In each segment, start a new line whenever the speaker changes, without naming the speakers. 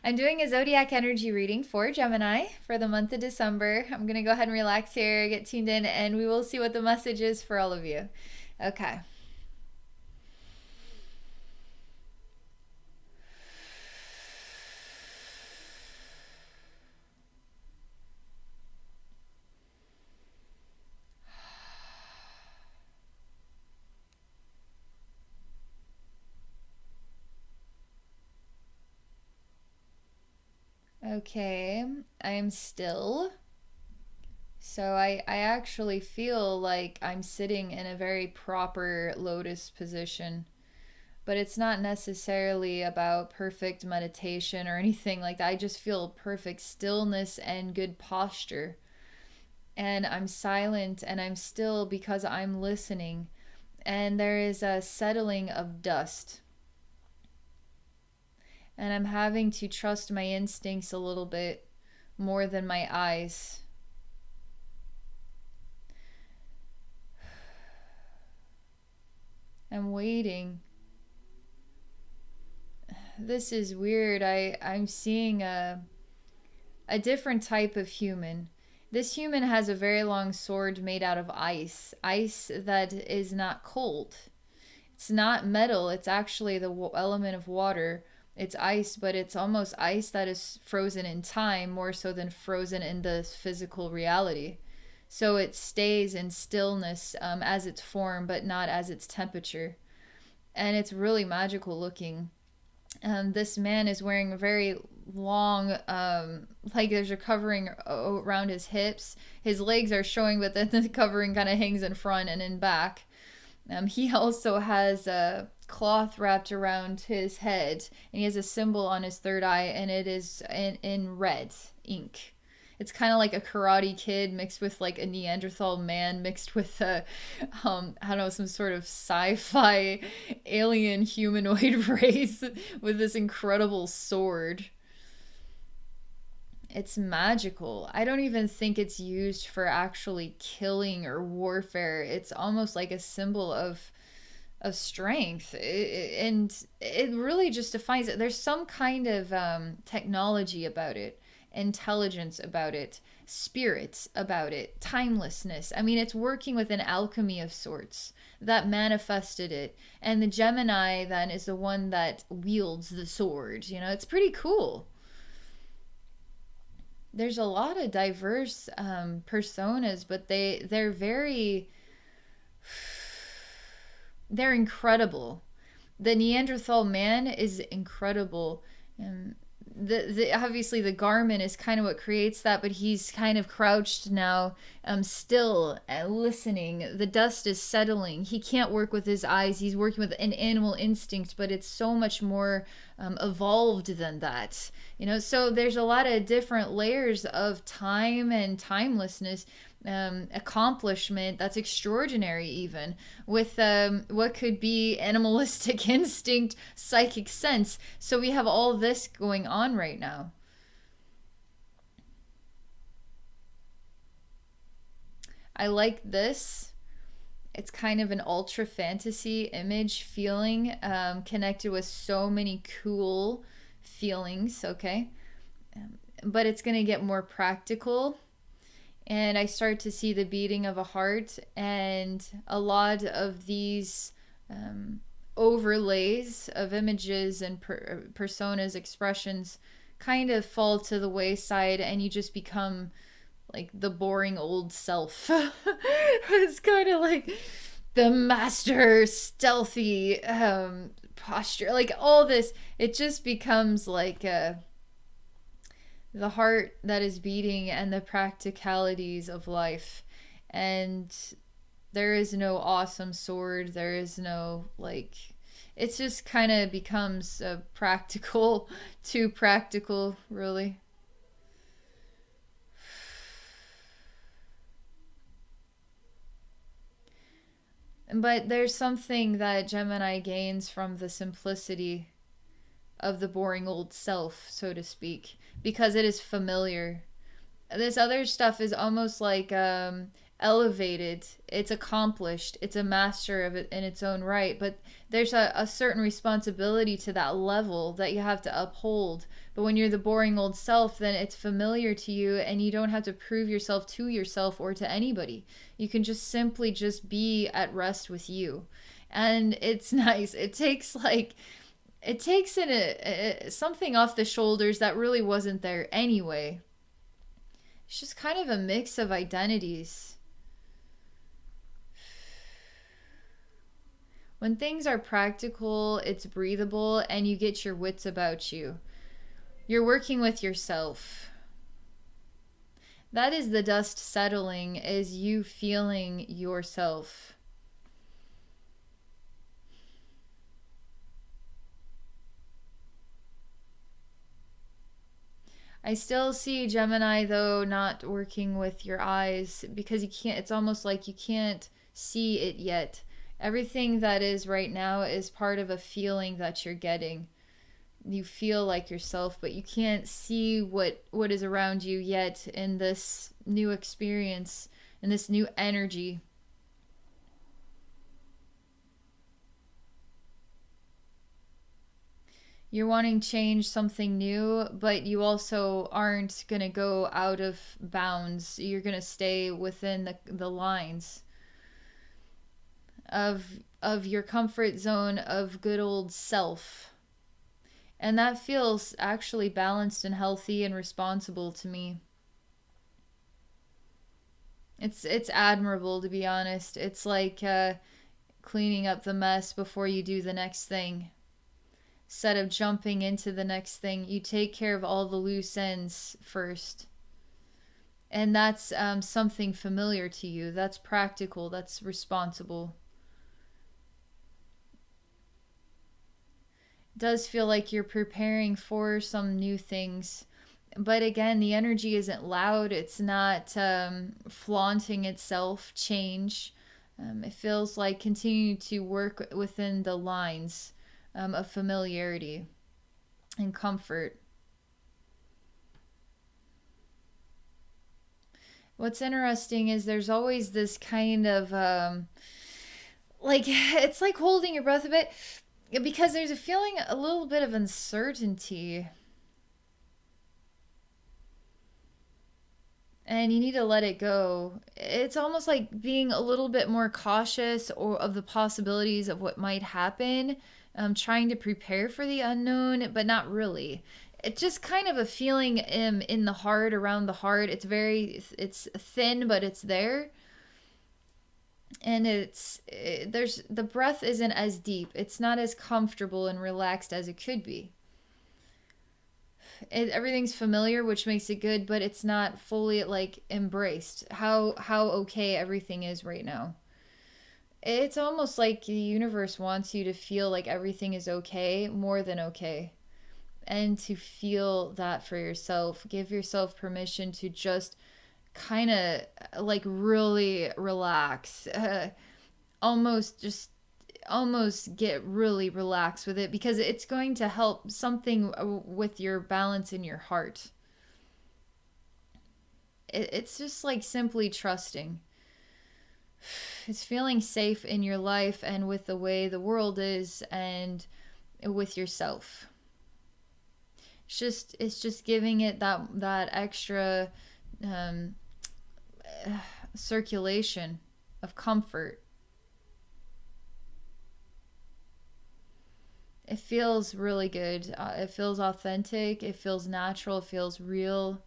I'm doing a zodiac energy reading for Gemini for the month of December. I'm going to go ahead and relax here, get tuned in, and we will see what the message is for all of you. Okay. Okay. I am still. So I actually feel like I'm sitting in a very proper lotus position. But it's not necessarily about perfect meditation or anything like that. I just feel perfect stillness and good posture. And I'm silent and I'm still because I'm listening. And there is a settling of dust. And I'm having to trust my instincts a little bit more than my eyes. I'm waiting. This is weird. I'm seeing a different type of human. This human has a very long sword made out of ice. Ice that is not cold. It's not metal, it's actually the element of water. It's ice, but it's almost ice that is frozen in time more so than frozen in the physical reality. So it stays in stillness as its form, but not as its temperature. And it's really magical looking. This man is wearing a very long, like there's a covering around his hips. His legs are showing, but then the covering kind of hangs in front and in back. He also has a cloth wrapped around his head, and he has a symbol on his third eye, and it is in red ink. It's kind of like a Karate Kid mixed with like a Neanderthal man mixed with a, I don't know, some sort of sci-fi alien humanoid race with this incredible sword. It's magical. I don't even think it's used for actually killing or warfare. It's almost like a symbol of strength, and it really just defines it. There's some kind of technology about it, intelligence about it, spirit about it, timelessness. I mean, it's working with an alchemy of sorts that manifested it, and the Gemini then is the one that wields the sword. It's pretty cool. There's a lot of diverse personas, but they're incredible. The Neanderthal man is incredible. And obviously the garment is kind of what creates that, but he's kind of crouched now, still listening. The dust is settling. He can't work with his eyes. He's working with an animal instinct, but it's so much more evolved than that. So there's a lot of different layers of time and timelessness, accomplishment that's extraordinary, even with what could be animalistic instinct, psychic sense. So we have all this going on right now. I like this. It's kind of an ultra fantasy image feeling, connected with so many cool feelings, okay? But it's going to get more practical, and I start to see the beating of a heart, and a lot of these overlays of images and personas, expressions kind of fall to the wayside, and you just become like the boring old self. It's kind of like the master stealthy posture, like all this. It just becomes like the heart that is beating and the practicalities of life. And there is no awesome sword. There is no like. It just kind of becomes practical, too practical, really. But there's something that Gemini gains from the simplicity of the boring old self, so to speak, because it is familiar. This other stuff is almost like elevated, it's accomplished, it's a master of it in its own right. But there's a certain responsibility to that level that you have to uphold. But when you're the boring old self, then it's familiar to you and you don't have to prove yourself to yourself or to anybody. You can just simply just be at rest with you. And it's nice. It takes in something off the shoulders that really wasn't there anyway. It's just kind of a mix of identities. When things are practical, it's breathable, and you get your wits about you. You're working with yourself. That is the dust settling, is you feeling yourself. I still see Gemini, though, not working with your eyes because you can't, it's almost like you can't see it yet. Everything that is right now is part of a feeling that you're getting. You feel like yourself, but you can't see what is around you yet in this new experience, in this new energy. You're wanting change, something new, but you also aren't going to go out of bounds. You're going to stay within the lines of your comfort zone of good old self. And that feels actually balanced and healthy and responsible to me. It's admirable, to be honest. It's like cleaning up the mess before you do the next thing. Instead of jumping into the next thing, you take care of all the loose ends first. And that's something familiar to you. That's practical. That's responsible. It does feel like you're preparing for some new things. But again, the energy isn't loud. It's not flaunting itself, change. It feels like continuing to work within the lines of familiarity and comfort. What's interesting is there's always this kind of like it's like holding your breath a bit because there's a feeling a little bit of uncertainty. And you need to let it go. It's almost like being a little bit more cautious or of the possibilities of what might happen, trying to prepare for the unknown, but not really. It's just kind of a feeling in the heart, around the heart. It's thin, but it's there. And there's the breath isn't as deep. It's not as comfortable and relaxed as it could be. Everything's familiar, which makes it good, but it's not fully like embraced how okay everything is right now. It's almost like the universe wants you to feel like everything is okay, more than okay, and to feel that for yourself. Give yourself permission to just kind of like really relax, almost just almost get really relaxed with it because it's going to help something with your balance in your heart. It's just like simply trusting. It's feeling safe in your life and with the way the world is and with yourself. It's just giving it that extra um, circulation of comfort. It feels really good. It feels authentic. It feels natural. It feels real.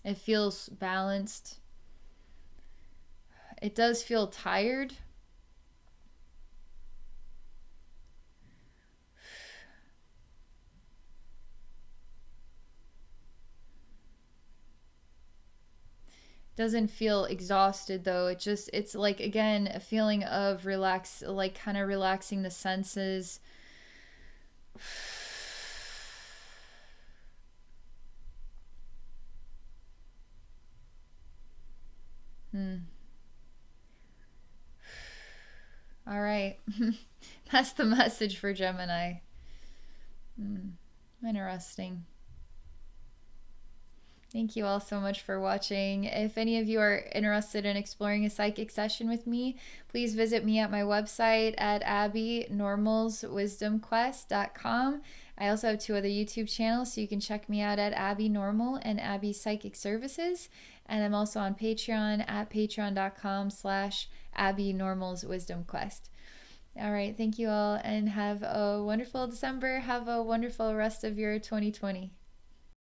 It feels balanced. It does feel tired. Doesn't feel exhausted though. It's like again a feeling of relax, like kind of relaxing the senses. Hmm. All right. That's the message for Gemini. Hmm. Interesting. Thank you all so much for watching. If any of you are interested in exploring a psychic session with me, please visit me at my website at abbeynormalswisdomquest.com. I also have 2 other YouTube channels, so you can check me out at Abbey Normal and Abbey Psychic Services. And I'm also on Patreon at patreon.com/abbeynormalswisdomquest. All right, thank you all, and have a wonderful December. Have a wonderful rest of your 2020.